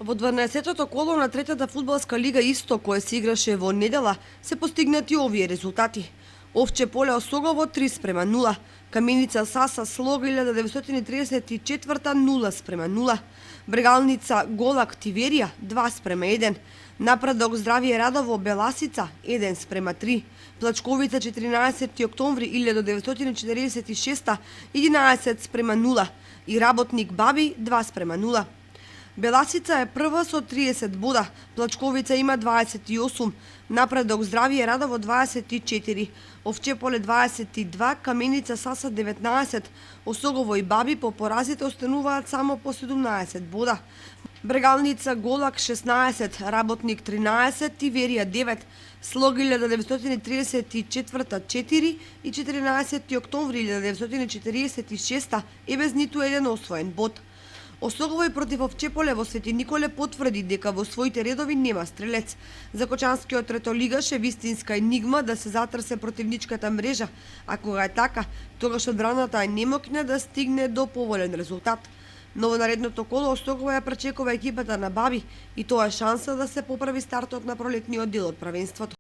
Во 12-тото коло на третата фудбалска лига Исток, која се играше во недела, се постигнати овие резултати. Овче поле Осогово 3:0, Каменица Саса Слог 1934 0:0, Брегалница Голак Тиверија 2:1, Напредок Здравје Радово Беласица 1:3, Плачковица 14 октомври 1946 11:0 и Работник Баби 2:0. Беласица е прва со 30 бода, Плачковица има 28, Напредок Здравје Радово 24, Овче поле 22, Каменица Саса 19, Осогово и Баби по поразите остануваат само по 17 бода. Брегалница Голак 16, Работник 13, Тиверија 9, Слог 1934 4 и 14 октомври 1946 е без ниту еден освоен бод. Осогово и против Овчеполе во Свети Николе потврди дека во своите редови нема стрелец. Закочанскиот третолигаш е вистинска енигма да се затрсе противничката мрежа, а кога е така, тогаш одбраната е немокна да стигне до поволен резултат. Но во наредното коло Осогово ја пречекува екипата на Баби и тоа е шанса да се поправи стартот на пролетниот дел од правенството.